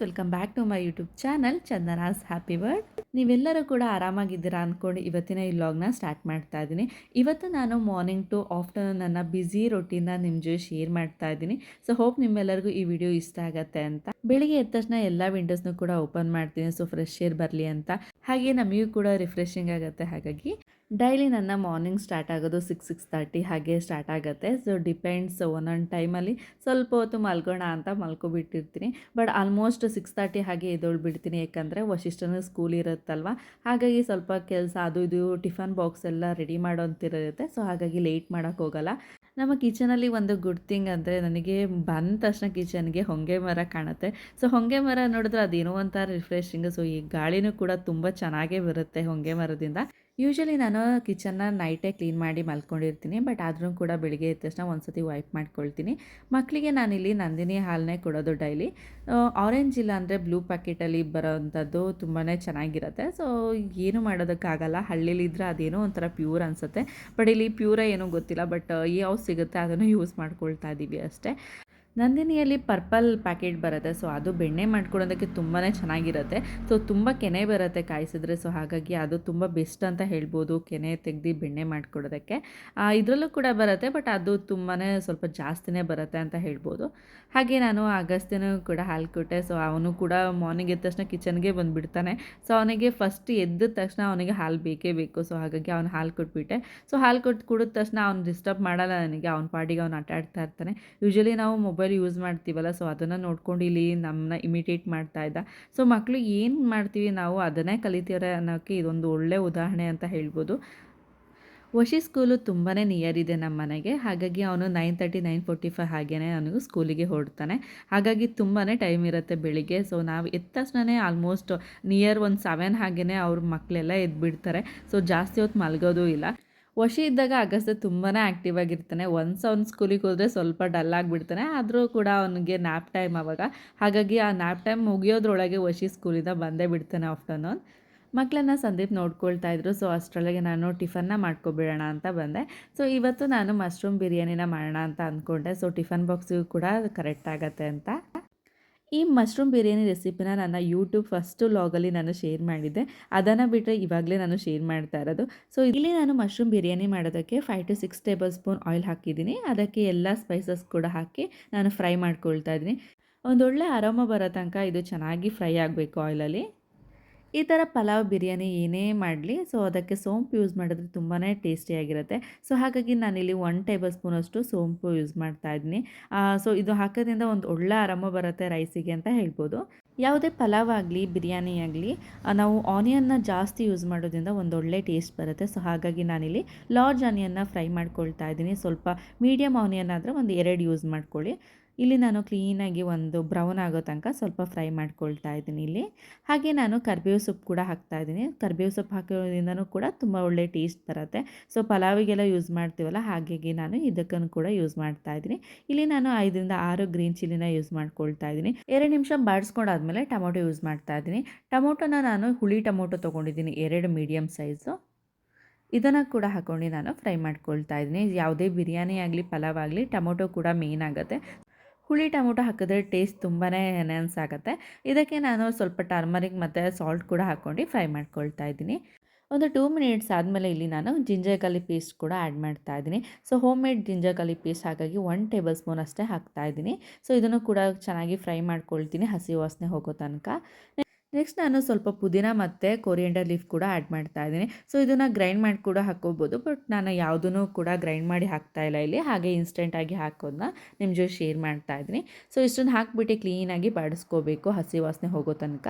Welcome back to my YouTube channel Chandana's happy world. ನೀವೆಲ್ಲರೂ ಕೂಡ ಆರಾಮಾಗಿದ್ದೀರಾ ಅಂದ್ಕೊಂಡು ಇವತ್ತಿನ ಈ ವ್ಲಾಗ್ನ ಸ್ಟಾರ್ಟ್ ಮಾಡ್ತಾ ಇದ್ದೀನಿ. ಇವತ್ತು ನಾನು ಮಾರ್ನಿಂಗ್ ಟು ಆಫ್ಟರ್ನೂನ್ ನನ್ನ ಬ್ಯುಸಿ ರೊಟೀನ್ನ ನಿಮ್ಮ ಜೊತೆ ಶೇರ್ ಮಾಡ್ತಾ ಇದ್ದೀನಿ. ಸೊ ಹೋಪ್ ನಿಮ್ಮೆಲ್ಲರಿಗೂ ಈ ವಿಡಿಯೋ ಇಷ್ಟ ಆಗುತ್ತೆ ಅಂತ. ಬೆಳಿಗ್ಗೆ ಎದ್ದ ತಕ್ಷಣ ಎಲ್ಲ ವಿಂಡೋಸ್ನು ಕೂಡ ಓಪನ್ ಮಾಡ್ತೀನಿ, ಸೊ ಫ್ರೆಶ್ ಏರ್ ಬರಲಿ ಅಂತ. ಹಾಗೆ ನಮಗೂ ಕೂಡ ರಿಫ್ರೆಶಿಂಗ್ ಆಗುತ್ತೆ. ಹಾಗಾಗಿ ಡೈಲಿ ನನ್ನ ಮಾರ್ನಿಂಗ್ ಸ್ಟಾರ್ಟ್ ಆಗೋದು 6-6:30 ಹಾಗೆ ಸ್ಟಾರ್ಟ್ ಆಗುತ್ತೆ. ಸೊ ಡಿಪೆಂಡ್ಸ್, ಒಂದೊಂದು ಟೈಮಲ್ಲಿ ಸ್ವಲ್ಪ ಹೊತ್ತು ಮಲ್ಗೋಣ ಅಂತ ಮಲ್ಕೊಬಿಟ್ಟಿರ್ತೀನಿ. ಬಟ್ ಆಲ್ಮೋಸ್ಟ್ 6:30 ಹಾಗೆ ಎದ್ದೊಳ್ಬಿಡ್ತೀನಿ. ಯಾಕಂದರೆ ವಶಿಷ್ಠನ ಸ್ಕೂಲ್ ಇರುತ್ತಲ್ವ, ಹಾಗಾಗಿ ಸ್ವಲ್ಪ ಕೆಲಸ ಅದು ಇದು ಟಿಫನ್ ಬಾಕ್ಸ್ ಎಲ್ಲ ರೆಡಿ ಮಾಡೋಂತಿರುತ್ತೆ. ಸೊ ಹಾಗಾಗಿ ಲೇಟ್ ಮಾಡೋಕ್ಕೆ ಹೋಗಲ್ಲ. ನಮ್ಮ ಕಿಚನಲ್ಲಿ ಒಂದು ಗುಡ್ ಥಿಂಗ್ ಅಂದರೆ, ನನಗೆ ಬಂದ ತಕ್ಷಣ ಕಿಚನ್ಗೆ ಹೊಂಗೆ ಮರ ಕಾಣುತ್ತೆ. ಸೊ ಹೊಂಗೆ ಮರ ನೋಡಿದ್ರೆ ಅದೇನೋ ಒಂಥರ ರಿಫ್ರೆಶಿಂಗ್. ಸೊ ಈ ಗಾಳಿನೂ ಕೂಡ ತುಂಬ ಚೆನ್ನಾಗೇ ಬರುತ್ತೆ ಹೊಂಗೆ ಮರದಿಂದ. ಯೂಶ್ವಲಿ ನಾನು ಕಿಚನ್ನ ನೈಟೇ ಕ್ಲೀನ್ ಮಾಡಿ ಮಲ್ಕೊಂಡಿರ್ತೀನಿ, ಬಟ್ ಆದ್ರೂ ಕೂಡ ಬೆಳಿಗ್ಗೆ ಎದ್ದ ತಕ್ಷಣ ಒಂದು ಸತಿ ವೈಪ್ ಮಾಡ್ಕೊಳ್ತೀನಿ. ಮಕ್ಕಳಿಗೆ ನಾನಿಲ್ಲಿ ನಂದಿನಿ ಹಾಲನ್ನೇ ಕೊಡೋದು ಡೈಲಿ. ಆರೆಂಜ್ ಇಲ್ಲ ಅಂದರೆ ಬ್ಲೂ ಪ್ಯಾಕೆಟಲ್ಲಿ ಬರೋವಂಥದ್ದು ತುಂಬಾ ಚೆನ್ನಾಗಿರುತ್ತೆ. ಸೊ ಏನು ಮಾಡೋದಕ್ಕಾಗಲ್ಲ, ಹಳ್ಳಿಲಿದ್ರೆ ಅದೇನೋ ಒಂಥರ ಪ್ಯೂರ್ ಅನಿಸುತ್ತೆ. ಬಟ್ ಇಲ್ಲಿ ಪ್ಯೂರ ಏನೂ ಗೊತ್ತಿಲ್ಲ, ಬಟ್ ಯಾವ್ದು ಸಿಗುತ್ತೆ ಅದನ್ನು ಯೂಸ್ ಮಾಡ್ಕೊಳ್ತಾ ಇದ್ದೀವಿ ಅಷ್ಟೇ. ನಂದಿನಿಯಲ್ಲಿ ಪರ್ಪಲ್ ಪ್ಯಾಕೆಟ್ ಬರುತ್ತೆ. ಸೊ ಅದು ಬೆಣ್ಣೆ ಮಾಡ್ಕೊಡೋದಕ್ಕೆ ತುಂಬಾ ಚೆನ್ನಾಗಿರುತ್ತೆ. ಸೊ ತುಂಬ ಕೆನೆ ಬರುತ್ತೆ ಕಾಯಿಸಿದ್ರೆ. ಸೊ ಹಾಗಾಗಿ ಅದು ತುಂಬ ಬೆಸ್ಟ್ ಅಂತ ಹೇಳ್ಬೋದು, ಕೆನೆ ತೆಗೆದು ಬೆಣ್ಣೆ ಮಾಡ್ಕೊಡೋದಕ್ಕೆ. ಇದರಲ್ಲೂ ಕೂಡ ಬರುತ್ತೆ, ಬಟ್ ಅದು ತುಂಬಾ ಸ್ವಲ್ಪ ಜಾಸ್ತಿನೇ ಬರುತ್ತೆ ಅಂತ ಹೇಳ್ಬೋದು. ಹಾಗೆ ನಾನು ಅಗಸ್ತ್ಯನೂ ಕೂಡ ಹಾಲು ಕೊಟ್ಟೆ. ಸೊ ಅವನು ಕೂಡ ಮಾರ್ನಿಂಗ್ ಎದ್ದ ತಕ್ಷಣ ಕಿಚನ್ಗೆ ಬಂದುಬಿಡ್ತಾನೆ. ಸೊ ಅವನಿಗೆ ಫಸ್ಟ್ ಎದ್ದ ತಕ್ಷಣ ಅವನಿಗೆ ಹಾಲು ಬೇಕೇ ಬೇಕು. ಸೊ ಹಾಗಾಗಿ ಅವ್ನು ಹಾಲು ಕೊಟ್ಬಿಟ್ಟೆ. ಸೊ ಹಾಲು ಕೊಟ್ಟು ಕುಡಿದ ತಕ್ಷಣ ಅವ್ನು ಡಿಸ್ಟರ್ಬ್ ಮಾಡಲ್ಲ ನನಗೆ, ಅವ್ನ ಪಾಡಿಗೆ ಅವ್ನು ಆಟ ಆಡ್ತಾ ಇರ್ತಾನೆ. ಯೂಶ್ವಲಿ ನಾವು ಮೊಬೈಲ್ ಯೂಸ್ ಮಾಡ್ತೀವಲ್ಲ, ಸೊ ಅದನ್ನು ನೋಡ್ಕೊಂಡು ಇಲ್ಲಿ ನಮ್ಮನ್ನ ಇಮಿಟೇಟ್ ಮಾಡ್ತಾ ಇದ್ದ. ಸೊ ಮಕ್ಕಳು ಏನು ಮಾಡ್ತೀವಿ ನಾವು ಅದನ್ನೇ ಕಲಿತೀರ ಅನ್ನೋಕ್ಕೆ ಇದೊಂದು ಒಳ್ಳೆ ಉದಾಹರಣೆ ಅಂತ ಹೇಳ್ಬೋದು. ವಶಿ ಸ್ಕೂಲು ತುಂಬಾ ನಿಯರ್ ಇದೆ ನಮ್ಮ ಮನೆಗೆ. ಹಾಗಾಗಿ ಅವನು 9:30 9:45 ಹಾಗೇ ಅವನಿಗೂ ಸ್ಕೂಲಿಗೆ ಹೊರಡ್ತಾನೆ. ಹಾಗಾಗಿ ತುಂಬಾ ಟೈಮ್ ಇರುತ್ತೆ ಬೆಳಿಗ್ಗೆ. ಸೊ ನಾವು ಎದ್ದ ತಕ್ಷಣವೇ ಆಲ್ಮೋಸ್ಟ್ ನಿಯರ್ ಒಂದು 7 ಹಾಗೇ ಅವ್ರ ಮಕ್ಕಳೆಲ್ಲ ಎದ್ಬಿಡ್ತಾರೆ. ಸೊ ಜಾಸ್ತಿ ಹೊತ್ತು ಮಲಗೋದು ಇಲ್ಲ. ವಶಿ ಇದ್ದಾಗ ಅಗಸ್ತ್ಯ ತುಂಬಾ ಆ್ಯಕ್ಟಿವ್ ಆಗಿರ್ತಾನೆ. ಅವ್ನು ಸ್ಕೂಲಿಗೆ ಹೋದರೆ ಸ್ವಲ್ಪ ಡಲ್ ಆಗಿಬಿಡ್ತಾನೆ. ಆದರೂ ಕೂಡ ಅವನಿಗೆ ನ್ಯಾಪ್ ಟೈಮ್ ಆವಾಗ. ಹಾಗಾಗಿ ಆ ನ್ಯಾಪ್ ಟೈಮ್ ಮುಗಿಯೋದ್ರೊಳಗೆ ವಶಿ ಸ್ಕೂಲಿಂದ ಬಂದೇ ಬಿಡ್ತಾನೆ ಆಫ್ಟರ್ನೂನ್. ಮಕ್ಕಳನ್ನ ಸಂದೀಪ್ ನೋಡ್ಕೊಳ್ತಾ ಇದ್ರು. ಸೊ ಅಷ್ಟರೊಳಗೆ ನಾನು ಟಿಫನ್ನ ಮಾಡ್ಕೊಬಿಡೋಣ ಅಂತ ಬಂದೆ. ಸೊ ಇವತ್ತು ನಾನು ಮಶ್ರೂಮ್ ಬಿರಿಯಾನಿನ ಮಾಡೋಣ ಅಂತ ಅಂದ್ಕೊಂಡೆ. ಸೊ ಟಿಫನ್ ಬಾಕ್ಸಿಗೂ ಕೂಡ ಕರೆಕ್ಟ್ ಆಗುತ್ತೆ ಅಂತ. ಈ ಮಶ್ರೂಮ್ ಬಿರಿಯಾನಿ ರೆಸಿಪಿನ ನನ್ನ ಯೂಟ್ಯೂಬ್ ಫಸ್ಟು ವ್ಲಾಗಲ್ಲಿ ನಾನು ಶೇರ್ ಮಾಡಿದ್ದೆ. ಅದನ್ನು ಬಿಟ್ಟರೆ ಇವಾಗಲೇ ನಾನು ಶೇರ್ ಮಾಡ್ತಾ ಇರೋದು. ಸೊ ಇಲ್ಲಿ ನಾನು ಮಶ್ರೂಮ್ ಬಿರಿಯಾನಿ ಮಾಡೋದಕ್ಕೆ 5-6 ಟೇಬಲ್ ಸ್ಪೂನ್ ಆಯಿಲ್ ಹಾಕಿದ್ದೀನಿ. ಅದಕ್ಕೆ ಎಲ್ಲ ಸ್ಪೈಸಸ್ ಕೂಡ ಹಾಕಿ ನಾನು ಫ್ರೈ ಮಾಡ್ಕೊಳ್ತಾ ಇದ್ದೀನಿ. ಒಂದೊಳ್ಳೆ ಅರೋಮ ಬರೋ ತನಕ ಇದು ಚೆನ್ನಾಗಿ ಫ್ರೈ ಆಗಬೇಕು ಆಯಿಲಲ್ಲಿ. ಈ ಥರ ಪಲಾವ್ ಬಿರಿಯಾನಿ ಏನೇ ಮಾಡಲಿ, ಸೊ ಅದಕ್ಕೆ ಸೋಂಪು ಯೂಸ್ ಮಾಡಿದ್ರೆ ತುಂಬಾ ಟೇಸ್ಟಿಯಾಗಿರುತ್ತೆ. ಸೊ ಹಾಗಾಗಿ ನಾನಿಲ್ಲಿ 1 ಟೇಬಲ್ ಸ್ಪೂನಷ್ಟು ಸೋಂಪು ಯೂಸ್ ಮಾಡ್ತಾಯಿದ್ದೀನಿ. ಸೊ ಇದು ಹಾಕೋದ್ರಿಂದ ಒಂದು ಒಳ್ಳೆ ಅರೋಮ ಬರುತ್ತೆ ರೈಸಿಗೆ ಅಂತ ಹೇಳ್ಬೋದು. ಯಾವುದೇ ಪಲಾವ್ ಆಗಲಿ ಬಿರಿಯಾನಿ ಆಗಲಿ ನಾವು ಆನಿಯನ್ನ ಜಾಸ್ತಿ ಯೂಸ್ ಮಾಡೋದ್ರಿಂದ ಒಂದೊಳ್ಳೆ ಟೇಸ್ಟ್ ಬರುತ್ತೆ. ಸೊ ಹಾಗಾಗಿ ನಾನಿಲ್ಲಿ ಲಾರ್ಜ್ ಆನಿಯನ್ನ ಫ್ರೈ ಮಾಡ್ಕೊಳ್ತಾ ಇದ್ದೀನಿ. ಸ್ವಲ್ಪ ಮೀಡಿಯಮ್ ಆನಿಯನ್ ಆದರೆ ಒಂದು 2 ಯೂಸ್ ಮಾಡ್ಕೊಳ್ಳಿ. ಇಲ್ಲಿ ನಾನು ಕ್ಲೀನಾಗಿ ಒಂದು ಬ್ರೌನ್ ಆಗೋ ತನಕ ಸ್ವಲ್ಪ ಫ್ರೈ ಮಾಡ್ಕೊಳ್ತಾ ಇದ್ದೀನಿ ಇಲ್ಲಿ. ಹಾಗೆ ನಾನು ಕರಿಬೇವು ಸೊಪ್ಪು ಕೂಡ ಹಾಕ್ತಾಯಿದ್ದೀನಿ. ಕರಿಬೇವು ಸೊಪ್ಪು ಹಾಕೋದ್ರಿಂದನೂ ಕೂಡ ತುಂಬ ಒಳ್ಳೆ ಟೇಸ್ಟ್ ಬರುತ್ತೆ. ಸೊ ಪಲಾವಿಗೆಲ್ಲ ಯೂಸ್ ಮಾಡ್ತೀವಲ್ಲ, ಹಾಗಾಗಿ ನಾನು ಇದಕ್ಕನ್ನು ಕೂಡ ಯೂಸ್ ಮಾಡ್ತಾಯಿದ್ದೀನಿ. ಇಲ್ಲಿ ನಾನು 5-6 ಗ್ರೀನ್ ಚಿಲ್ಲಿನ ಯೂಸ್ ಮಾಡ್ಕೊಳ್ತಾ ಇದ್ದೀನಿ. 2 ನಿಮಿಷ ಬಾಡಿಸ್ಕೊಂಡಾದ್ಮೇಲೆ ಟೊಮೊಟೊ ಯೂಸ್ ಮಾಡ್ತಾಯಿದ್ದೀನಿ. ಟೊಮೊಟೊನ ನಾನು ಹುಳಿ ಟೊಮೊಟೊ ತೊಗೊಂಡಿದ್ದೀನಿ, 2 ಮೀಡಿಯಮ್ ಸೈಜು. ಇದನ್ನು ಕೂಡ ಹಾಕ್ಕೊಂಡು ನಾನು ಫ್ರೈ ಮಾಡ್ಕೊಳ್ತಾ ಇದ್ದೀನಿ. ಯಾವುದೇ ಬಿರಿಯಾನಿ ಆಗಲಿ ಪಲಾವ್ ಆಗಲಿ ಟೊಮೊಟೊ ಕೂಡ ಮೇನ್ ಆಗುತ್ತೆ. ಹುಳಿ ಟೊಮೊಟೊ ಹಾಕಿದ್ರೆ ಟೇಸ್ಟ್ ತುಂಬಾ ಎನ್ಹಾನ್ಸ್ ಆಗುತ್ತೆ. ಇದಕ್ಕೆ ನಾನು ಸ್ವಲ್ಪ ಟರ್ಮರಿಕ್ ಮತ್ತು ಸಾಲ್ಟ್ ಕೂಡ ಹಾಕ್ಕೊಂಡು ಫ್ರೈ ಮಾಡ್ಕೊಳ್ತಾ ಇದ್ದೀನಿ. ಒಂದು 2 ಮಿನಿಟ್ಸ್ ಆದಮೇಲೆ ಇಲ್ಲಿ ನಾನು ಜಿಂಜರ್ ಗಾರ್ಲಿಕ್ ಪೇಸ್ಟ್ ಕೂಡ ಆ್ಯಡ್ ಮಾಡ್ತಾ ಇದ್ದೀನಿ. So home made ginger garlic paste, ಹಾಗಾಗಿ 1 ಟೇಬಲ್ ಸ್ಪೂನ್ ಅಷ್ಟೇ ಹಾಕ್ತಾ ಇದ್ದೀನಿ. ಸೊ ಇದನ್ನು ಕೂಡ ಚೆನ್ನಾಗಿ ಫ್ರೈ ಮಾಡ್ಕೊಳ್ತೀನಿ ಹಸಿ ವಾಸನೆ ಹೋಗೋ ತನಕ. ನೆಕ್ಸ್ಟ್ ನಾನು ಸ್ವಲ್ಪ ಪುದೀನ ಮತ್ತು ಕೊರಿಯಂಡರ್ ಲೀಫ್ ಕೂಡ ಆ್ಯಡ್ ಮಾಡ್ತಾ ಇದ್ದೀನಿ. ಸೊ ಇದನ್ನು ಗ್ರೈಂಡ್ ಮಾಡಿ ಕೂಡ ಹಾಕ್ಕೋಬೋದು, ಬಟ್ ನಾನು ಯಾವುದೂ ಕೂಡ ಗ್ರೈಂಡ್ ಮಾಡಿ ಹಾಕ್ತಾಯಿಲ್ಲ ಇಲ್ಲಿ. ಹಾಗೆ ಇನ್ಸ್ಟೆಂಟಾಗಿ ಹಾಕೋದನ್ನ ನಿಮ್ಮ ಜೊತೆ ಶೇರ್ ಮಾಡ್ತಾ ಇದ್ದೀನಿ. ಸೊ ಇಷ್ಟನ್ನು ಹಾಕಿಬಿಟ್ಟು ಕ್ಲೀನಾಗಿ ಬಾಡಿಸ್ಕೋಬೇಕು ಹಸಿ ವಾಸನೆ ಹೋಗೋ ತನಕ.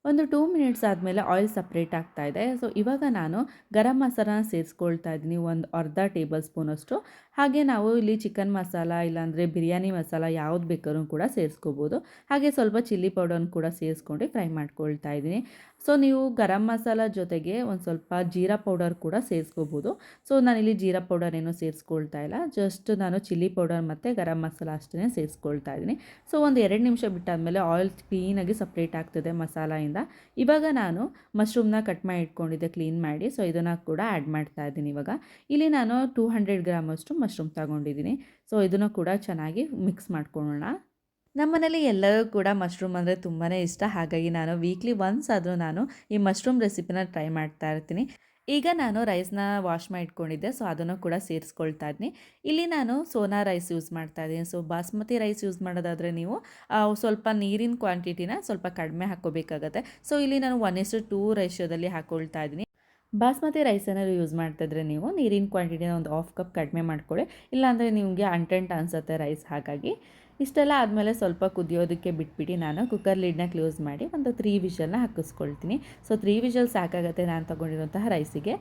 ಒಂದು 2 ಮಿನಿಟ್ಸ್ ಆದಮೇಲೆ ಆಯಿಲ್ ಸಪ್ರೇಟ್ ಆಗ್ತಾಯಿದೆ. ಸೊ ಇವಾಗ ನಾನು ಗರಂ ಮಸಾಲಾನ ಸೇರಿಸ್ಕೊಳ್ತಾ ಇದ್ದೀನಿ, ಒಂದು ಅರ್ಧ ಟೇಬಲ್ ಸ್ಪೂನಷ್ಟು. ಹಾಗೆ ನಾವು ಇಲ್ಲಿ ಚಿಕನ್ ಮಸಾಲ ಇಲ್ಲಾಂದರೆ ಬಿರಿಯಾನಿ ಮಸಾಲ ಯಾವ್ದು ಬೇಕಾದ್ರೂ ಕೂಡ ಸೇರಿಸ್ಕೋಬೋದು. ಹಾಗೆ ಸ್ವಲ್ಪ ಚಿಲ್ಲಿ ಪೌಡರ್ನ ಕೂಡ ಸೇರಿಸ್ಕೊಂಡು ಫ್ರೈ ಮಾಡ್ಕೊಳ್ತಾ ಇದ್ದೀನಿ. ಸೊ ನೀವು ಗರಂ ಮಸಾಲ ಜೊತೆಗೆ ಒಂದು ಸ್ವಲ್ಪ ಜೀರಾ ಪೌಡರ್ ಕೂಡ ಸೇರಿಸ್ಕೋಬೋದು. ಸೊ ನಾನಿಲ್ಲಿ ಜೀರಾ ಪೌಡರ್ ಏನೂ ಸೇರಿಸ್ಕೊಳ್ತಾ ಇಲ್ಲ, ಜಸ್ಟ್ ನಾನು ಚಿಲ್ಲಿ ಪೌಡರ್ ಮತ್ತು ಗರಂ ಮಸಾಲ ಅಷ್ಟೇ ಸೇರಿಸ್ಕೊಳ್ತಾ ಇದ್ದೀನಿ. ಸೊ ಒಂದು 2 ನಿಮಿಷ ಬಿಟ್ಟಾದಮೇಲೆ ಆಯಿಲ್ ಕ್ಲೀನಾಗಿ ಸಪ್ರೇಟ್ ಆಗ್ತದೆ ಮಸಾಲೆಯಿಂದ. ಇವಾಗ ನಾನು ಮಶ್ರೂಮ್ನ ಕಟ್ ಮಾಡಿ ಇಟ್ಕೊಂಡಿದ್ದೆ ಕ್ಲೀನ್ ಮಾಡಿ. ಸೊ ಇದನ್ನು ಕೂಡ ಆ್ಯಡ್ ಮಾಡ್ತಾ ಇದ್ದೀನಿ ಇವಾಗ. ಇಲ್ಲಿ ನಾನು 200 ಗ್ರಾಮಷ್ಟು ಮಶ್ರೂಮ್ ತಗೊಂಡಿದ್ದೀನಿ. ಸೊ ಇದನ್ನು ಕೂಡ ಚೆನ್ನಾಗಿ ಮಿಕ್ಸ್ ಮಾಡ್ಕೊಳ್ಳೋಣ. ನಮ್ಮನೇಲಿ ಎಲ್ಲರೂ ಕೂಡ ಮಶ್ರೂಮ್ ಅಂದರೆ ತುಂಬಾ ಇಷ್ಟ. ಹಾಗಾಗಿ ನಾನು ವೀಕ್ಲಿ ಒನ್ಸ್ ಆದರೂ ನಾನು ಈ ಮಶ್ರೂಮ್ ರೆಸಿಪಿನ ಟ್ರೈ ಮಾಡ್ತಾ ಇರ್ತೀನಿ. ಈಗ ನಾನು ರೈಸ್‌ನ ವಾಶ್ ಮಾಡಿ ಇಟ್ಕೊಂಡಿದ್ದೆ. ಸೊ, ಅದನ್ನು ಕೂಡ ಸೇರಿಸ್ಕೊಳ್ತಾ ಇದ್ದೀನಿ. ಇಲ್ಲಿ ನಾನು ಸೋನಾ ರೈಸ್ ಯೂಸ್ ಮಾಡ್ತಾ ಇದ್ದೀನಿ. ಸೊ, ಬಾಸ್ಮತಿ ರೈಸ್ ಯೂಸ್ ಮಾಡೋದಾದರೆ ನೀವು ಸ್ವಲ್ಪ ನೀರಿನ ಕ್ವಾಂಟಿಟಿನ ಸ್ವಲ್ಪ ಕಡಿಮೆ ಹಾಕ್ಕೋಬೇಕಾಗತ್ತೆ. ಸೊ, ಇಲ್ಲಿ ನಾನು 1:2 ರೇಷಿಯೋದಲ್ಲಿ ಹಾಕ್ಕೊಳ್ತಾ ಇದ್ದೀನಿ. ಬಾಸ್ಮತಿ ರೈಸ್ ಏನಾದ್ರು ಯೂಸ್ ಮಾಡ್ತಿದ್ರೆ ನೀವು ನೀರಿನ ಕ್ವಾಂಟಿಟಿನ ಒಂದು ಹಾಫ್ ಕಪ್ ಕಡಿಮೆ ಮಾಡ್ಕೊಳ್ಳಿ. ಇಲ್ಲಾಂದರೆ ನಿಮಗೆ ಅಂಟಂಟು ಅನಿಸುತ್ತೆ ರೈಸ್. ಹಾಗಾಗಿ ಇಷ್ಟೆಲ್ಲ ಆದಮೇಲೆ ಸ್ವಲ್ಪ ಕುದಿಯೋದಕ್ಕೆ ಬಿಟ್ಬಿಟ್ಟು ನಾನು ಕುಕ್ಕರ್ ಲಿಡ್ನ ಕ್ಲೋಸ್ ಮಾಡಿ ಒಂದು 3 ವಿಷಲ್ನ ಹಾಕಿಸ್ಕೊಳ್ತೀನಿ. ಸೊ 3 ವಿಷಲ್ ಸಾಕಾಗುತ್ತೆ ನಾನು ತೊಗೊಂಡಿರುವಂತಹ ರೈಸಿಗೆ.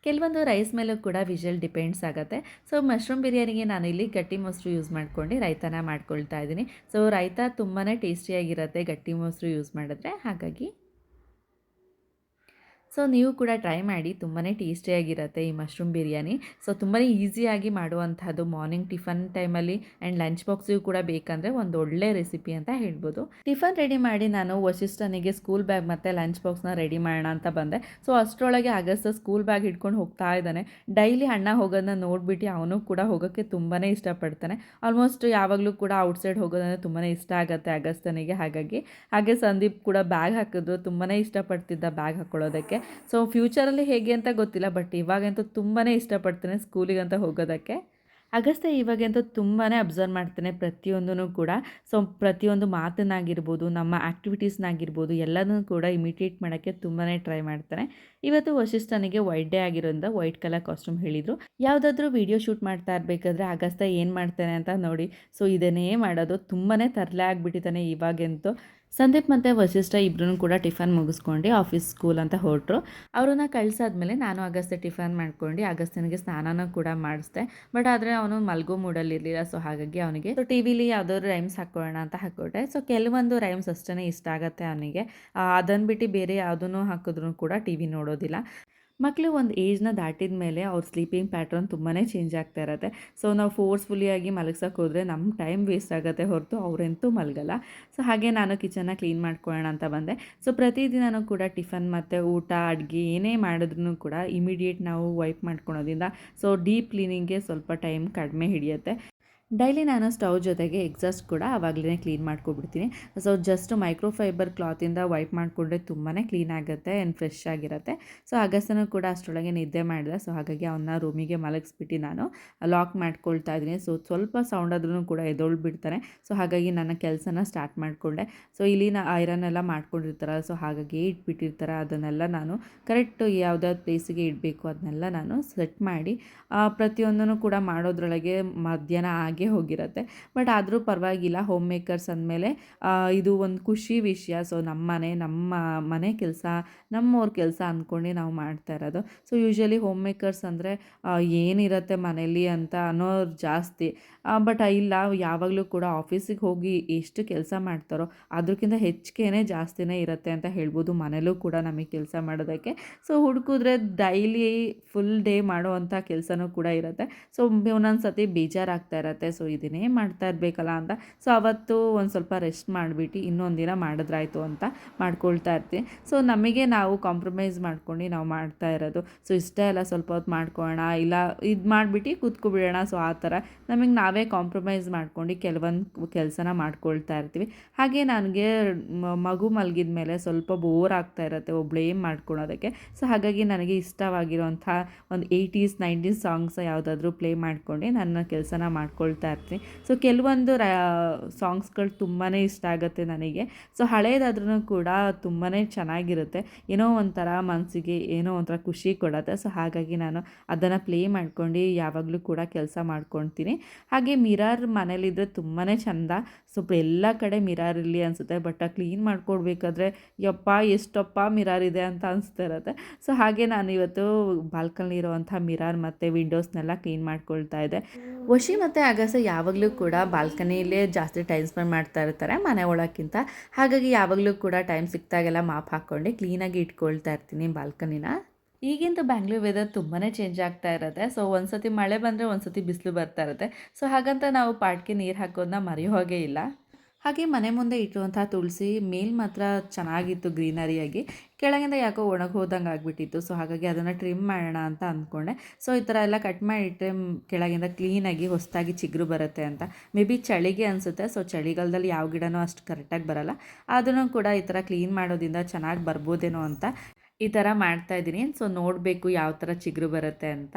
ಕೆಲವೊಂದು ರೈಸ್ ಮೇಲೂ ಕೂಡ ವಿಷಲ್ ಡಿಪೆಂಡ್ಸ್ ಆಗುತ್ತೆ. ಸೊ ಮಶ್ರೂಮ್ ಬಿರಿಯಾನಿಗೆ ನಾನು ಇಲ್ಲಿ ಗಟ್ಟಿ ಮೊಸರು ಯೂಸ್ ಮಾಡ್ಕೊಂಡು ರೈತನ ಮಾಡ್ಕೊಳ್ತಾ ಇದ್ದೀನಿ. ಸೊ ರೈತ ತುಂಬಾ ಟೇಸ್ಟಿಯಾಗಿರುತ್ತೆ ಗಟ್ಟಿ ಮೊಸರು ಯೂಸ್ ಮಾಡಿದ್ರೆ. ಹಾಗಾಗಿ ಸೊ ನೀವು ಕೂಡ ಟ್ರೈ ಮಾಡಿ, ತುಂಬಾ ಟೇಸ್ಟಿಯಾಗಿರುತ್ತೆ ಈ ಮಶ್ರೂಮ್ ಬಿರಿಯಾನಿ. ಸೊ ತುಂಬಾ ಈಸಿಯಾಗಿ ಮಾಡುವಂಥದ್ದು ಮಾರ್ನಿಂಗ್ ಟಿಫನ್ ಟೈಮಲ್ಲಿ ಆ್ಯಂಡ್ ಲಂಚ್ ಬಾಕ್ಸಿಗೂ ಕೂಡ ಬೇಕಂದರೆ ಒಂದು ಒಳ್ಳೆ ರೆಸಿಪಿ ಅಂತ ಹೇಳ್ಬೋದು. ಟಿಫನ್ ರೆಡಿ ಮಾಡಿ ನಾನು ವಶಿಷ್ಠನಿಗೆ ಸ್ಕೂಲ್ ಬ್ಯಾಗ್ ಮತ್ತು ಲಂಚ್ ಬಾಕ್ಸ್ನ ರೆಡಿ ಮಾಡೋಣ ಅಂತ ಬಂದೆ. ಸೊ ಅಷ್ಟರೊಳಗೆ ಅಗಸ್ತ ಸ್ಕೂಲ್ ಬ್ಯಾಗ್ ಹಿಡ್ಕೊಂಡು ಹೋಗ್ತಾ ಇದ್ದಾನೆ. ಡೈಲಿ ಅಣ್ಣ ಹೋಗೋದನ್ನ ನೋಡಿಬಿಟ್ಟು ಅವನು ಕೂಡ ಹೋಗೋಕ್ಕೆ ತುಂಬಾ ಇಷ್ಟಪಡ್ತಾನೆ. ಆಲ್ಮೋಸ್ಟ್ ಯಾವಾಗಲೂ ಕೂಡ ಔಟ್ಸೈಡ್ ಹೋಗೋದಂದರೆ ತುಂಬಾ ಇಷ್ಟ ಆಗುತ್ತೆ ಅಗಸ್ತನಿಗೆ. ಹಾಗೆ ಸಂದೀಪ್ ಕೂಡ ಬ್ಯಾಗ್ ಹಾಕಿದ್ರು, ತುಂಬಾ ಇಷ್ಟಪಡ್ತಿದ್ದ ಬ್ಯಾಗ್ ಹಾಕ್ಕೊಳ್ಳೋದಕ್ಕೆ. ಸೊ ಫ್ಯೂಚರಲ್ಲಿ ಹೇಗೆ ಅಂತ ಗೊತ್ತಿಲ್ಲ, ಬಟ್ ಇವಾಗಂತೂ ತುಂಬಾ ಇಷ್ಟಪಡ್ತಾನೆ ಸ್ಕೂಲಿಗಂತ ಹೋಗೋದಕ್ಕೆ. ಅಗಸ್ತ್ಯ ಇವಾಗಂತೂ ತುಂಬಾ ಅಬ್ಸರ್ವ್ ಮಾಡ್ತಾನೆ ಪ್ರತಿಯೊಂದೂ ಕೂಡ. ಸೊ ಪ್ರತಿಯೊಂದು ಮಾತನ್ನಾಗಿರ್ಬೋದು, ನಮ್ಮ ಆ್ಯಕ್ಟಿವಿಟೀಸ್ನಾಗಿರ್ಬೋದು ಎಲ್ಲದನ್ನು ಕೂಡ ಇಮಿಟೇಟ್ ಮಾಡೋಕ್ಕೆ ತುಂಬಾ ಟ್ರೈ ಮಾಡ್ತಾನೆ. ಇವತ್ತು ವಶಿಷ್ಠನಿಗೆ ವೈಟ್ ಡೇ ಆಗಿರೋದ್ರಿಂದ ವೈಟ್ ಕಲರ್ ಕಾಸ್ಟ್ಯೂಮ್ ಹೇಳಿದರು. ಯಾವುದಾದ್ರೂ ವೀಡಿಯೋ ಶೂಟ್ ಮಾಡ್ತಾ ಇರಬೇಕಾದ್ರೆ ಅಗಸ್ತ್ಯ ಏನು ಮಾಡ್ತಾನೆ ಅಂತ ನೋಡಿ. ಸೊ ಇದನ್ನೇ ಮಾಡೋದು, ತುಂಬಾ ತರಲೆ ಆಗಿಬಿಟ್ಟಿದ್ದಾನೆ ಇವಾಗಂತೂ. ಸಂದೀಪ್ ಮತ್ತು ವಶಿಷ್ಠ ಇಬ್ಬರೂ ಕೂಡ ಟಿಫನ್ ಮುಗಿಸ್ಕೊಂಡು ಆಫೀಸ್ ಸ್ಕೂಲ್ ಅಂತ ಹೊರಟರು. ಅವ್ರನ್ನ ಕಳಿಸಾದ್ಮೇಲೆ ನಾನು ಅಗಸ್ತ್ಯ ಟಿಫನ್ ಮಾಡ್ಕೊಂಡು ಅಗಸ್ತ್ಯನಿಗೆ ಸ್ನಾನನೂ ಕೂಡ ಮಾಡಿಸ್ದೆ. ಬಟ್ ಆದರೆ ಅವನು ಮಲ್ಗೋ ಮೂಡಲ್ಲಿ ಇರಲಿಲ್ಲ. ಸೊ ಹಾಗಾಗಿ ಅವನಿಗೆ ಟಿ ವಿಲಿ ಯಾವುದಾದ್ರು ರೈಮ್ಸ್ ಹಾಕ್ಕೊಳ್ಳೋಣ ಅಂತ ಹಾಕ್ಕೊಟ್ಟೆ. ಸೊ ಕೆಲವೊಂದು ರೈಮ್ಸ್ ಅಷ್ಟೇ ಇಷ್ಟ ಆಗುತ್ತೆ ಅವನಿಗೆ. ಅದನ್ನು ಬಿಟ್ಟು ಬೇರೆ ಯಾವುದನ್ನು ಹಾಕಿದ್ರೂ ಕೂಡ ಟಿ ವಿ ನೋಡೋದಿಲ್ಲ. ಮಕ್ಕಳು ಒಂದು ಏಜ್ನ ದಾಟಿದ ಮೇಲೆ ಅವ್ರ ಸ್ಲೀಪಿಂಗ್ ಪ್ಯಾಟ್ರನ್ ತುಂಬಾ ಚೇಂಜ್ ಆಗ್ತಾ ಇರುತ್ತೆ. ಸೊ ನಾವು ಫೋರ್ಸ್ಫುಲಿಯಾಗಿ ಮಲಗ್ಸೋಕೆ ಹೋದರೆ ನಮ್ಮ ಟೈಮ್ ವೇಸ್ಟ್ ಆಗುತ್ತೆ ಹೊರತು ಅವರಂತೂ ಮಲಗಲ್ಲ. ಸೊ ಹಾಗೆ ನಾನು ಕಿಚನ್ನ ಕ್ಲೀನ್ ಮಾಡ್ಕೊಳ್ಳೋಣ ಅಂತ ಬಂದೆ. ಸೊ ಪ್ರತಿದಿನವೂ ಕೂಡ ಟಿಫನ್ ಮತ್ತು ಊಟ ಅಡುಗೆ ಏನೇ ಮಾಡಿದ್ರೂ ಕೂಡ ಇಮಿಡಿಯೇಟ್ ನಾವು ವೈಪ್ ಮಾಡ್ಕೊಳೋದ್ರಿಂದ ಸೊ ಡೀಪ್ ಕ್ಲೀನಿಂಗ್ಗೆ ಸ್ವಲ್ಪ ಟೈಮ್ ಕಡಿಮೆ ಹಿಡಿಯುತ್ತೆ. ಡೈಲಿ ನಾನು ಸ್ಟವ್ ಜೊತೆಗೆ ಎಕ್ಸಾಸ್ಟ್ ಕೂಡ ಆವಾಗಲೇ ಕ್ಲೀನ್ ಮಾಡ್ಕೊಬಿಡ್ತೀನಿ. ಸೊ ಜಸ್ಟ್ ಮೈಕ್ರೋಫೈಬರ್ ಕ್ಲಾತಿಂದ ವೈಪ್ ಮಾಡಿಕೊಂಡ್ರೆ ತುಂಬಾ ಕ್ಲೀನ್ ಆಗುತ್ತೆ ಆ್ಯಂಡ್ ಫ್ರೆಶ್ ಆಗಿರುತ್ತೆ. ಸೊ ಅಗಸ್ತ್ಯನೂ ಕೂಡ ಅಷ್ಟರೊಳಗೆ ನಿದ್ದೆ ಮಾಡಿದೆ. ಸೊ ಹಾಗಾಗಿ ಅವನ್ನ ರೂಮಿಗೆ ಮಲಗಿಸ್ಬಿಟ್ಟು ನಾನು ಲಾಕ್ ಮಾಡ್ಕೊಳ್ತಾ ಇದ್ದೀನಿ. ಸೊ ಸ್ವಲ್ಪ ಸೌಂಡ್ ಆದ್ರೂ ಕೂಡ ಎದ್ದೊಳ್ಬಿಡ್ತಾನೆ. ಸೊ ಹಾಗಾಗಿ ನನ್ನ ಕೆಲಸನ ಸ್ಟಾರ್ಟ್ ಮಾಡಿಕೊಂಡೆ. ಸೊ ಇಲ್ಲಿನ ಐರನ್ ಎಲ್ಲ ಮಾಡ್ಕೊಂಡಿರ್ತಾರೆ. ಸೊ ಹಾಗಾಗಿ ಇಟ್ಬಿಟ್ಟಿರ್ತಾರೆ. ಅದನ್ನೆಲ್ಲ ನಾನು ಕರೆಕ್ಟ್ ಯಾವ್ದಾವ್ದು ಪ್ಲೇಸಿಗೆ ಇಡಬೇಕು ಅದನ್ನೆಲ್ಲ ನಾನು ಸೆಟ್ ಮಾಡಿ ಪ್ರತಿಯೊಂದನ್ನು ಕೂಡ ಮಾಡೋದ್ರೊಳಗೆ ಮಧ್ಯಾಹ್ನ ಆಗೇ ಹೋಗಿರುತ್ತೆ. ಬಟ್ ಆದರೂ ಪರವಾಗಿಲ್ಲ, ಹೋಮ್ ಮೇಕರ್ಸ್ ಅಂದಮೇಲೆ ಇದು ಒಂದು ಖುಷಿ ವಿಷಯ. ಸೊ ನಮ್ಮ ಮನೆ ಕೆಲಸ ನಮ್ಮವ್ರ ಕೆಲಸ ಅಂದ್ಕೊಂಡು ನಾವು ಮಾಡ್ತಾ ಇರೋದು. ಸೊ ಯೂಶ್ವಲಿ ಹೋಮ್ ಮೇಕರ್ಸ್ ಅಂದರೆ ಏನಿರುತ್ತೆ ಮನೇಲಿ ಅಂತ ಅನ್ನೋರು ಜಾಸ್ತಿ. ಬಟ್ ಇಲ್ಲ, ಯಾವಾಗಲೂ ಕೂಡ ಆಫೀಸಿಗೆ ಹೋಗಿ ಎಷ್ಟು ಕೆಲಸ ಮಾಡ್ತಾರೋ ಅದಕ್ಕಿಂತ ಹೆಚ್ಚಿಗೆನೇ ಜಾಸ್ತಿನೇ ಇರುತ್ತೆ ಅಂತ ಹೇಳ್ಬೋದು ಮನೇಲೂ ಕೂಡ ನಮಗೆ ಕೆಲಸ ಮಾಡೋದಕ್ಕೆ. ಸೊ ಹುಡುಕಿದ್ರೆ ಡೈಲಿ ಫುಲ್ ಡೇ ಮಾಡೋವಂಥ ಕೆಲಸನೂ ಕೂಡ ಇರುತ್ತೆ. ಸೊ ಒಂದೊಂದು ಸತಿ ಬೇಜಾರಾಗ್ತಾ ಇರುತ್ತೆ. ಸೊ ಇದನ್ನೇ ಮಾಡ್ತಾ ಇರಬೇಕಲ್ಲ ಅಂತ. ಸೊ ಅವತ್ತು ಒಂದು ಸ್ವಲ್ಪ ರೆಸ್ಟ್ ಮಾಡಿಬಿಟ್ಟು ಇನ್ನೊಂದು ದಿನ ಮಾಡಿದ್ರಾಯ್ತು ಅಂತ ಮಾಡ್ಕೊಳ್ತಾ ಇರ್ತೀನಿ. ಸೊ ನಮಗೆ ನಾವು ಕಾಂಪ್ರಮೈಸ್ ಮಾಡ್ಕೊಂಡು ನಾವು ಮಾಡ್ತಾ ಇರೋದು. ಸೊ ಇಷ್ಟೇ ಎಲ್ಲ ಸ್ವಲ್ಪ ಹೊತ್ತು ಮಾಡ್ಕೊಳ್ಳೋಣ, ಇಲ್ಲ ಇದು ಮಾಡಿಬಿಟ್ಟು ಕೂತ್ಕೊಬಿಡೋಣ. ಸೊ ಆ ಥರ ನಮಗೆ ನಾವೇ ಕಾಂಪ್ರಮೈಸ್ ಮಾಡ್ಕೊಂಡು ಕೆಲವೊಂದು ಕೆಲಸನ ಮಾಡ್ಕೊಳ್ತಾ ಇರ್ತೀವಿ. ಹಾಗೆ ನನಗೆ ಮಗು ಮಲಗಿದ ಮೇಲೆ ಸ್ವಲ್ಪ ಬೋರ್ ಆಗ್ತಾ ಇರುತ್ತೆ ಒಬ್ಬಳೇ ಮಾಡ್ಕೊಳೋದಕ್ಕೆ. ಸೊ ಹಾಗಾಗಿ ನನಗೆ ಇಷ್ಟವಾಗಿರೋಂಥ ಒಂದು 80s 90s ಸಾಂಗ್ಸ್ ಯಾವುದಾದ್ರೂ ಪ್ಲೇ ಮಾಡ್ಕೊಂಡು ನನ್ನ ಕೆಲಸನ ಮಾಡ್ಕೊಳ್ತಾ ಇರ್ತೀನಿ. ಸೊ ಕೆಲವೊಂದು ಸಾಂಗ್ಸ್ಗಳು ತುಂಬಾ ಇಷ್ಟ ಆಗುತ್ತೆ ನನಗೆ. ಸೊ ಹಳೇದಾದ್ರೂ ಕೂಡ ತುಂಬಾ ಚೆನ್ನಾಗಿರುತ್ತೆ. ಏನೋ ಒಂಥರ ಮನಸ್ಸಿಗೆ ಏನೋ ಒಂಥರ ಖುಷಿ ಕೊಡುತ್ತೆ. ಸೊ ಹಾಗಾಗಿ ನಾನು ಅದನ್ನು ಪ್ಲೇ ಮಾಡ್ಕೊಂಡು ಯಾವಾಗಲೂ ಕೂಡ ಕೆಲಸ ಮಾಡ್ಕೊಳ್ತೀನಿ. ಹಾಗೆ ಮಿರರ್ ಮನೇಲಿದ್ದರೆ ತುಂಬಾ ಚೆಂದ. ಸ್ವಲ್ಪ ಎಲ್ಲ ಕಡೆ ಮಿರರ್ ಇರಲಿ ಅನಿಸುತ್ತೆ. ಬಟ್ ಕ್ಲೀನ್ ಮಾಡ್ಕೊಡ್ಬೇಕಾದ್ರೆ ಯಪ್ಪ ಎಷ್ಟಪ್ಪ ಮಿರರ್ ಇದೆ ಅಂತ ಅನಿಸ್ತಾ ಇರುತ್ತೆ. ಸೊ ಹಾಗೆ ನಾನು ಇವತ್ತು ಬಾಲ್ಕನಿ ಇರುವಂಥ ಮಿರರ್ ಮತ್ತು ವಿಂಡೋಸ್ನೆಲ್ಲ ಕ್ಲೀನ್ ಮಾಡ್ಕೊಳ್ತಾ ಇದ್ದೆ. ವಶಿ ಮತ್ತು ಅಗಸ ಯಾವಾಗಲೂ ಕೂಡ ಬಾಲ್ಕನಿಯಲ್ಲೇ ಜಾಸ್ತಿ ಟೈಮ್ ಸ್ಪೆಂಡ್ ಮಾಡ್ತಾ ಇರ್ತಾರೆ ಮನೆ ಒಳಕ್ಕಿಂತ. ಹಾಗಾಗಿ ಯಾವಾಗಲೂ ಕೂಡ ಟೈಮ್ ಸಿಕ್ತಾಗೆಲ್ಲ ಮಾಪ್ ಹಾಕ್ಕೊಂಡು ಕ್ಲೀನಾಗಿ ಇಟ್ಕೊಳ್ತಾ ಇರ್ತೀನಿ ಬಾಲ್ಕನಿನ. ಈಗಿಂತ ಬ್ಯಾಂಗ್ಳೂರ್ ವೆದರ್ ತುಂಬಾ ಚೇಂಜ್ ಆಗ್ತಾ ಇರುತ್ತೆ. ಸೊ ಒಂದು ಸತಿ ಮಳೆ ಬಂದರೆ ಒಂದು ಸತಿ ಬಿಸಿಲು ಬರ್ತಾ ಇರುತ್ತೆ. ಸೊ ಹಾಗಂತ ನಾವು ಪಾಟ್ಗೆ ನೀರು ಹಾಕೋದನ್ನ ಮರೆಯೋ ಹಾಗೆ ಇಲ್ಲ. ಹಾಗೆ ಮನೆ ಮುಂದೆ ಇಟ್ಟಿರುವಂಥ ತುಳಸಿ ಮೇಲ್ ಮಾತ್ರ ಚೆನ್ನಾಗಿತ್ತು ಗ್ರೀನರಿಯಾಗಿ, ಕೆಳಗಿಂದ ಯಾಕೋ ಒಣಗಿ ಹೋದಂಗೆ ಆಗಿಬಿಟ್ಟಿತ್ತು. ಸೊ ಹಾಗಾಗಿ ಅದನ್ನು ಟ್ರಿಮ್ ಮಾಡೋಣ ಅಂತ ಅಂದ್ಕೊಂಡೆ. ಸೊ ಈ ಥರ ಎಲ್ಲ ಕಟ್ ಮಾಡಿಟ್ಟರೆ ಕೆಳಗಿಂದ ಕ್ಲೀನಾಗಿ ಹೊಸದಾಗಿ ಚಿಗುರು ಬರುತ್ತೆ ಅಂತ. ಮೇ ಬಿ ಚಳಿಗೆ ಅನಿಸುತ್ತೆ. ಸೊ ಚಳಿಗಾಲದಲ್ಲಿ ಯಾವ ಗಿಡನೂ ಅಷ್ಟು ಕರೆಕ್ಟಾಗಿ ಬರಲ್ಲ. ಅದನ್ನು ಕೂಡ ಈ ಥರ ಕ್ಲೀನ್ ಮಾಡೋದ್ರಿಂದ ಚೆನ್ನಾಗಿ ಬರ್ಬೋದೇನೋ ಅಂತ ಈ ಥರ ಮಾಡ್ತಾಯಿದ್ದೀನಿ. ಸೊ ನೋಡಬೇಕು ಯಾವ ಥರ ಚಿಗುರು ಬರುತ್ತೆ ಅಂತ.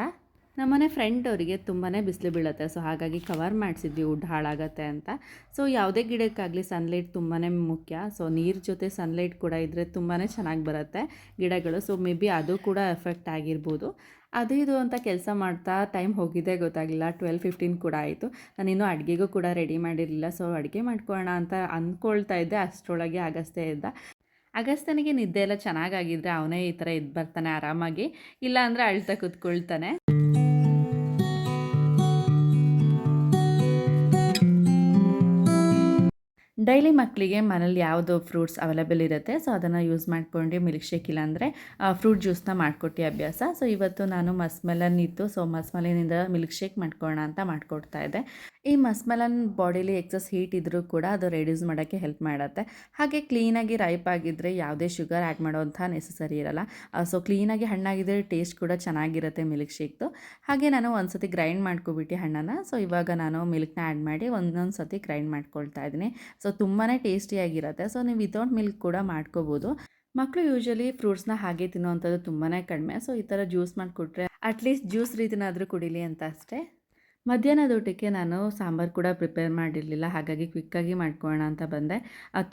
ನಮ್ಮನೆ ಫ್ರೆಂಡ್ ಅವರಿಗೆ ತುಂಬಾ ಬಿಸಿಲು ಬೀಳುತ್ತೆ. ಸೊ ಹಾಗಾಗಿ ಕವರ್ ಮಾಡಿಸಿದ್ವಿ ವುಡ್ ಹಾಳಾಗತ್ತೆ ಅಂತ. ಸೊ ಯಾವುದೇ ಗಿಡಕ್ಕಾಗಲಿ ಸನ್ಲೈಟ್ ತುಂಬಾ ಮುಖ್ಯ. ಸೊ ನೀರು ಜೊತೆ ಸನ್ಲೈಟ್ ಕೂಡ ಇದ್ದರೆ ತುಂಬಾ ಚೆನ್ನಾಗಿ ಬರುತ್ತೆ ಗಿಡಗಳು. ಸೊ ಮೇ ಬಿ ಅದು ಕೂಡ ಎಫೆಕ್ಟ್ ಆಗಿರ್ಬೋದು. ಅದು ಇದು ಅಂತ ಕೆಲಸ ಮಾಡ್ತಾ ಟೈಮ್ ಹೋಗಿದ್ದೇ ಗೊತ್ತಾಗಲಿಲ್ಲ. 12:15 ಕೂಡ ಆಯಿತು. ನಾನಿನ್ನೂ ಅಡುಗೆಗೂ ಕೂಡ ರೆಡಿ ಮಾಡಿರಲಿಲ್ಲ. ಸೊ ಅಡುಗೆ ಮಾಡ್ಕೊಳ್ಳೋಣ ಅಂತ ಅಂದ್ಕೊಳ್ತಾ ಇದ್ದೆ, ಅಷ್ಟರೊಳಗೆ ಅಗಸ್ತ್ಯ ಇದ್ದ. ಅಗಸ್ತ್ಯನಿಗೆ ನಿದ್ದೆ ಎಲ್ಲ ಚೆನ್ನಾಗಾಗಿದ್ದರೆ ಅವನೇ ಈ ಥರ ಎದ್ದು ಬರ್ತಾನೆ ಆರಾಮಾಗಿ, ಇಲ್ಲ ಅಂದರೆ ಅಳ್ತಾ ಕೂತ್ಕೊಳ್ತಾನೆ. ಡೈಲಿ ಮಕ್ಕಳಿಗೆ ಮನೇಲಿ ಯಾವುದು ಫ್ರೂಟ್ಸ್ ಅವೈಲೇಬಲ್ ಇರುತ್ತೆ, ಸೊ ಅದನ್ನು ಯೂಸ್ ಮಾಡ್ಕೊಂಡು ಮಿಲ್ಕ್ ಶೇಕ್ ಇಲ್ಲಾಂದರೆ ಫ್ರೂಟ್ ಜ್ಯೂಸನ್ನ ಮಾಡಿಕೊಟ್ಟು ಅಭ್ಯಾಸ. ಸೊ ಇವತ್ತು ನಾನು ಮಸ್ಮೆಲನ್ ಇತ್ತು, ಸೊ ಮಸ್ಮೆಲನಿಂದ ಮಿಲ್ಕ್ ಶೇಕ್ ಮಾಡ್ಕೊಳ್ಳೋಣ ಅಂತ ಮಾಡಿಕೊಡ್ತಾ ಇದ್ದೆ. ಈ ಮಸ್ಮೆಲನ್ ಬಾಡಿಲಿ ಎಕ್ಸಸ್ ಹೀಟ್ ಇದ್ದರೂ ಕೂಡ ಅದು ರೆಡ್ಯೂಸ್ ಮಾಡೋಕ್ಕೆ ಹೆಲ್ಪ್ ಮಾಡುತ್ತೆ. ಹಾಗೆ ಕ್ಲೀನಾಗಿ ರೈಪ್ ಆಗಿದ್ದರೆ ಯಾವುದೇ ಶುಗರ್ ಆ್ಯಡ್ ಮಾಡೋವಂಥ ನೆಸಸರಿ ಇರಲ್ಲ. ಸೊ ಕ್ಲೀನಾಗಿ ಹಣ್ಣಾಗಿದ್ದರೆ ಟೇಸ್ಟ್ ಕೂಡ ಚೆನ್ನಾಗಿರುತ್ತೆ ಮಿಲ್ಕ್ ಶೇಕ್ದು. ಹಾಗೆ ನಾನು ಒಂದು ಸತಿ ಗ್ರೈಂಡ್ ಮಾಡ್ಕೊಬಿಟ್ಟು ಹಣ್ಣನ್ನು, ಸೊ ಇವಾಗ ನಾನು ಮಿಲ್ಕ್ನ ಆ್ಯಡ್ ಮಾಡಿ ಒಂದೊಂದು ಸತಿ ಗ್ರೈಂಡ್ ಮಾಡ್ಕೊಳ್ತಾ ಇದ್ದೀನಿ. ಸೊ ತುಂಬಾ ಟೇಸ್ಟಿಯಾಗಿರುತ್ತೆ. ಸೊ ನೀವು ವಿತೌಟ್ ಮಿಲ್ಕ್ ಕೂಡ ಮಾಡ್ಕೋಬೋದು. ಮಕ್ಕಳು ಯೂಶ್ವಲಿ ಫ್ರೂಟ್ಸ್ನ ಹಾಗೆ ತಿನ್ನೋವಂಥದ್ದು ತುಂಬಾ ಕಡಿಮೆ. ಸೊ ಈ ಥರ ಜ್ಯೂಸ್ ಮಾಡಿಕೊಟ್ರೆ ಅಟ್ಲೀಸ್ಟ್ ಜ್ಯೂಸ್ ರೀತಿನಾದರೂ ಕುಡೀಲಿ ಅಂತ ಅಷ್ಟೇ. ಮಧ್ಯಾಹ್ನದ ಊಟಕ್ಕೆ ನಾನು ಸಾಂಬಾರು ಕೂಡ ಪ್ರಿಪೇರ್ ಮಾಡಿರಲಿಲ್ಲ, ಹಾಗಾಗಿ ಕ್ವಿಕ್ಕಾಗಿ ಮಾಡ್ಕೊಳ್ಳೋಣ ಅಂತ ಬಂದೆ.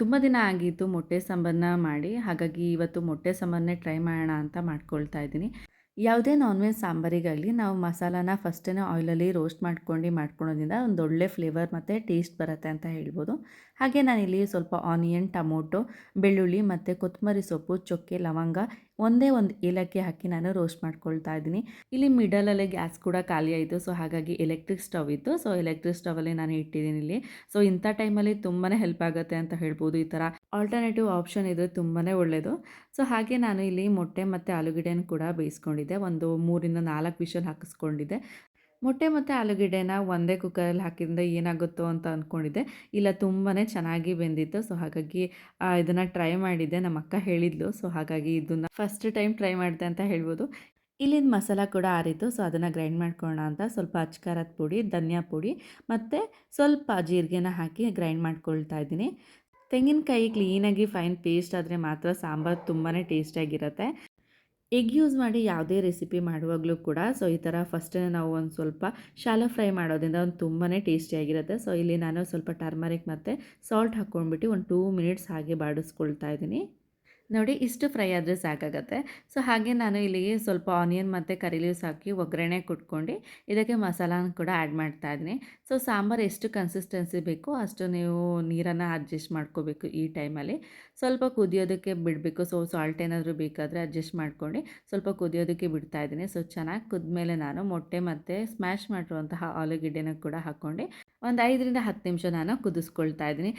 ತುಂಬ ದಿನ ಆಗಿತ್ತು ಮೊಟ್ಟೆ ಸಾಂಬಾರನ್ನ ಮಾಡಿ, ಹಾಗಾಗಿ ಇವತ್ತು ಮೊಟ್ಟೆ ಸಾಂಬಾರನ್ನೇ ಟ್ರೈ ಮಾಡೋಣ ಅಂತ ಮಾಡ್ಕೊಳ್ತಾ ಇದ್ದೀನಿ. ಯಾವುದೇ ನಾನ್ ವೆಜ್ ಸಾಂಬಾರಿಗಾಗಲಿ ನಾವು ಮಸಾಲಾನ ಫಸ್ಟೇ ಆಯಿಲಲ್ಲಿ ರೋಸ್ಟ್ ಮಾಡ್ಕೊಳ್ಳೋದ್ರಿಂದ ಒಂದು ಒಳ್ಳೆ ಫ್ಲೇವರ್ ಮತ್ತು ಟೇಸ್ಟ್ ಬರುತ್ತೆ ಅಂತ ಹೇಳ್ಬೋದು. ಹಾಗೆ ನಾನಿಲ್ಲಿ ಸ್ವಲ್ಪ ಆನಿಯನ್, ಟೊಮೊಟೊ, ಬೆಳ್ಳುಳ್ಳಿ ಮತ್ತು ಕೊತ್ತಂಬರಿ ಸೊಪ್ಪು, ಚಕ್ಕೆ, ಲವಂಗ, ಒಂದೇ ಒಂದು ಏಲಕ್ಕಿ ಹಾಕಿ ನಾನು ರೋಸ್ಟ್ ಮಾಡ್ಕೊಳ್ತಾ ಇದ್ದೀನಿ. ಇಲ್ಲಿ ಮಿಡಲಲ್ಲೇ ಗ್ಯಾಸ್ ಕೂಡ ಖಾಲಿ ಆಯಿತು. ಸೊ ಹಾಗಾಗಿ ಎಲೆಕ್ಟ್ರಿಕ್ ಸ್ಟವ್ ಇತ್ತು. ಸೊ ಎಲೆಕ್ಟ್ರಿಕ್ ಸ್ಟವಲ್ಲಿ ನಾನು ಇಟ್ಟಿದ್ದೀನಿ ಇಲ್ಲಿ. ಸೊ ಇಂಥ ಟೈಮಲ್ಲಿ ತುಂಬಾ ಹೆಲ್ಪ್ ಆಗುತ್ತೆ ಅಂತ ಹೇಳ್ಬೋದು. ಈ ಥರ ಆಲ್ಟರ್ನೇಟಿವ್ ಆಪ್ಷನ್ ಇದ್ದರೆ ತುಂಬಾ ಒಳ್ಳೆಯದು. ಸೊ ಹಾಗೆ ನಾನು ಇಲ್ಲಿ ಮೊಟ್ಟೆ ಮತ್ತು ಆಲೂಗಡ್ಡೆನ ಕೂಡ ಬೇಯಿಸ್ಕೊಂಡಿದ್ದೆ. ಒಂದು 3ರಿಂದ 4 ವಿಷಲ್ ಹಾಕಿಸ್ಕೊಂಡಿದ್ದೆ. ಮೊಟ್ಟೆ ಮತ್ತು ಆಲೂಗಡ್ಡೆನ ಒಂದೇ ಕುಕ್ಕರಲ್ಲಿ ಹಾಕಿದ್ರಿಂದ ಏನಾಗುತ್ತೋ ಅಂತ ಅಂದ್ಕೊಂಡಿದ್ದೆ. ಇಲ್ಲ ತುಂಬಾ ಚೆನ್ನಾಗಿ ಬೆಂದಿತ್ತು. ಸೊ ಹಾಗಾಗಿ ಇದನ್ನು ಟ್ರೈ ಮಾಡಿದ್ದೆ. ನಮ್ಮ ಅಕ್ಕ ಹೇಳಿದ್ಲು. ಸೊ ಹಾಗಾಗಿ ಇದನ್ನು ಫಸ್ಟ್ ಟೈಮ್ ಟ್ರೈ ಮಾಡಿದೆ ಅಂತ ಹೇಳ್ಬೋದು. ಇಲ್ಲಿಂದ ಮಸಾಲ ಕೂಡ ಆರಿತ್ತು. ಸೊ ಅದನ್ನು ಗ್ರೈಂಡ್ ಮಾಡ್ಕೊಳ್ಳೋಣ ಅಂತ ಸ್ವಲ್ಪ ಅಚ್ಕಾರದ ಪುಡಿ, ಧನಿಯಾ ಪುಡಿ ಮತ್ತು ಸ್ವಲ್ಪ ಜೀರಿಗೆನ ಹಾಕಿ ಗ್ರೈಂಡ್ ಮಾಡ್ಕೊಳ್ತಾ ಇದ್ದೀನಿ. ತೆಂಗಿನಕಾಯಿ ಕ್ಲೀನಾಗಿ ಫೈನ್ ಪೇಸ್ಟ್ ಆದರೆ ಮಾತ್ರ ಸಾಂಬಾರು ತುಂಬಾ ಟೇಸ್ಟಿಯಾಗಿರುತ್ತೆ. ಎಗ್ ಯೂಸ್ ಮಾಡಿ ಯಾವುದೇ ರೆಸಿಪಿ ಮಾಡುವಾಗಲೂ ಕೂಡ ಸೊ ಈ ಥರ ಫಸ್ಟೇ ನಾವು ಒಂದು ಸ್ವಲ್ಪ ಶಾಲೋ ಫ್ರೈ ಮಾಡೋದ್ರಿಂದ ಒಂದು ತುಂಬಾ ಟೇಸ್ಟಿಯಾಗಿರುತ್ತೆ. ಸೊ ಇಲ್ಲಿ ನಾನು ಸ್ವಲ್ಪ ಟರ್ಮರಿಕ್ ಮತ್ತು ಸಾಲ್ಟ್ ಹಾಕ್ಕೊಂಡ್ಬಿಟ್ಟು ಒಂದು 2 ಮಿನಿಟ್ಸ್ ಹಾಗೆ ಬಾಡಿಸ್ಕೊಳ್ತಾ ಇದ್ದೀನಿ. ನೋಡಿ ಇಷ್ಟು ಫ್ರೈ ಆದರೆ ಸಾಕಾಗತ್ತೆ. ಸೊ ಹಾಗೆ ನಾನು ಇಲ್ಲಿಗೆ ಸ್ವಲ್ಪ ಆನಿಯನ್ ಮತ್ತು ಕರಿ ಲೀವ್ಸ್ ಹಾಕಿ ಒಗ್ಗರಣೆ ಕೊಟ್ಕೊಂಡು ಇದಕ್ಕೆ ಮಸಾಲಾನ ಕೂಡ ಆ್ಯಡ್ ಮಾಡ್ತಾ ಇದ್ದೀನಿ. ಸೊ ಸಾಂಬಾರು ಎಷ್ಟು ಕನ್ಸಿಸ್ಟೆನ್ಸಿ ಬೇಕೋ ಅಷ್ಟು ನೀವು ನೀರನ್ನು ಅಡ್ಜಸ್ಟ್ ಮಾಡ್ಕೋಬೇಕು ಈ ಟೈಮಲ್ಲಿ. ಸ್ವಲ್ಪ ಕುದಿಯೋದಕ್ಕೆ ಬಿಡಬೇಕು. ಸೊ ಸಾಲ್ಟ್ ಏನಾದರೂ ಬೇಕಾದರೆ ಅಡ್ಜಸ್ಟ್ ಮಾಡ್ಕೊಂಡು ಸ್ವಲ್ಪ ಕುದಿಯೋದಕ್ಕೆ ಬಿಡ್ತಾ ಇದ್ದೀನಿ. ಸೊ ಚೆನ್ನಾಗಿ ಕುದ್ಮೇಲೆ ನಾನು ಮೊಟ್ಟೆ ಮತ್ತು ಸ್ಮ್ಯಾಶ್ ಮಾಡಿರುವಂತಹ ಆಲೂಗೆಡ್ಡೆನ ಕೂಡ ಹಾಕ್ಕೊಂಡು ಒಂದು 5ರಿಂದ 10 ನಿಮಿಷ ನಾನು ಕುದಿಸ್ಕೊಳ್ತಾ ಇದ್ದೀನಿ.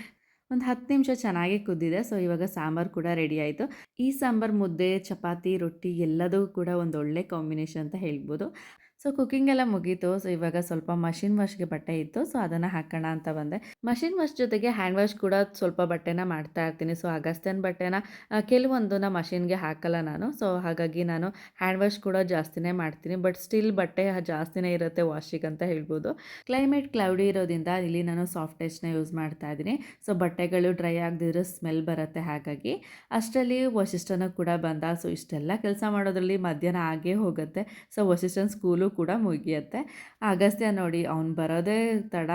ಒಂದು 10 ನಿಮಿಷ ಚೆನ್ನಾಗಿ ಕುದ್ದಿದೆ. ಸೊ ಇವಾಗ ಸಾಂಬಾರು ಕೂಡ ರೆಡಿ ಆಯಿತು. ಈ ಸಾಂಬಾರು ಮುದ್ದೆ, ಚಪಾತಿ, ರೊಟ್ಟಿ ಎಲ್ಲದಕ್ಕೂ ಕೂಡ ಒಂದು ಒಳ್ಳೆ ಕಾಂಬಿನೇಷನ್ ಅಂತ ಹೇಳ್ಬೋದು. ಸೊ ಕುಕ್ಕಿಂಗ್ ಎಲ್ಲ ಮುಗೀತು. ಸೊ ಇವಾಗ ಸ್ವಲ್ಪ ಮಷಿನ್ ವಾಶ್ಗೆ ಬಟ್ಟೆ ಇತ್ತು. ಸೊ ಅದನ್ನು ಹಾಕೋಣ ಅಂತ ಬಂದೆ. ಮಷಿನ್ ವಾಶ್ ಜೊತೆಗೆ ಹ್ಯಾಂಡ್ ವಾಶ್ ಕೂಡ ಸ್ವಲ್ಪ ಬಟ್ಟೆನ ಮಾಡ್ತಾ ಇರ್ತೀನಿ. ಸೊ ಅಗಸ್ತ್ಯನ ಬಟ್ಟೆನ ಕೆಲವೊಂದನ್ನ ಮಷಿನ್ಗೆ ಹಾಕಲ್ಲ ನಾನು. ಸೊ ಹಾಗಾಗಿ ನಾನು ಹ್ಯಾಂಡ್ ವಾಶ್ ಕೂಡ ಜಾಸ್ತಿನೇ ಮಾಡ್ತೀನಿ. ಬಟ್ ಸ್ಟಿಲ್ ಬಟ್ಟೆ ಜಾಸ್ತಿನೇ ಇರುತ್ತೆ ವಾಶಿಗೆ ಅಂತ ಹೇಳ್ಬೋದು. ಕ್ಲೈಮೇಟ್ ಕ್ಲೌಡಿ ಇರೋದ್ರಿಂದ ಇಲ್ಲಿ ನಾನು ಸಾಫ್ಟ್ ಟಚ್ನ ಯೂಸ್ ಮಾಡ್ತಾ ಇದ್ದೀನಿ. ಸೊ ಬಟ್ಟೆಗಳು ಡ್ರೈ ಆಗದಿದ್ರೆ ಸ್ಮೆಲ್ ಬರುತ್ತೆ. ಹಾಗಾಗಿ ಅಷ್ಟರಲ್ಲಿ ವಸಿಷ್ಠನೂ ಕೂಡ ಬಂದ. ಸೊ ಇಷ್ಟೆಲ್ಲ ಕೆಲಸ ಮಾಡೋದ್ರಲ್ಲಿ ಮಧ್ಯಾಹ್ನ ಆಗೇ ಹೋಗುತ್ತೆ. ಸೊ ವಸಿಷ್ಠನ ಸ್ಕೂಲು ಕೂಡ ಮುಗಿಯುತ್ತೆ. ಅಗಸ್ತ್ಯ ನೋಡಿ ಅವ್ನು ಬರೋದೇ ತಡ,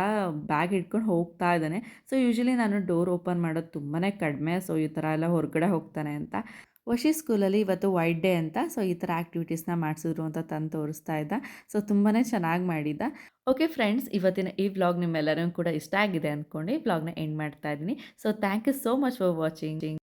ಬ್ಯಾಗ್ ಇಟ್ಕೊಂಡು ಹೋಗ್ತಾ ಇದ್ದಾನೆ. ಸೊ ಯೂಶ್ವಲಿ ನಾನು ಡೋರ್ ಓಪನ್ ಮಾಡೋದು ತುಂಬಾ ಕಡಿಮೆ. ಸೊ ಈ ಥರ ಎಲ್ಲ ಹೊರಗಡೆ ಹೋಗ್ತಾನೆ ಅಂತ. ವಶಿ ಸ್ಕೂಲಲ್ಲಿ ಇವತ್ತು ವೈಟ್ ಡೇ ಅಂತ ಸೊ ಈ ಥರ ಆ್ಯಕ್ಟಿವಿಟೀಸ್ನ ಮಾಡಿಸಿದ್ರು ಅಂತ ತಂದು ತೋರಿಸ್ತಾ ಇದ್ದ. ಸೊ ತುಂಬಾ ಚೆನ್ನಾಗಿ ಮಾಡಿದ್ದ. ಓಕೆ ಫ್ರೆಂಡ್ಸ್, ಇವತ್ತಿನ ಈ ವ್ಲಾಗ್ ನಿಮ್ಮೆಲ್ಲರಿಗೂ ಕೂಡ ಇಷ್ಟ ಆಗಿದೆ ಅಂದ್ಕೊಂಡು ಈ ವ್ಲಾಗ್ನ ಎಂಡ್ ಮಾಡ್ತಾ ಇದ್ದೀನಿ. So thank you so much for watching.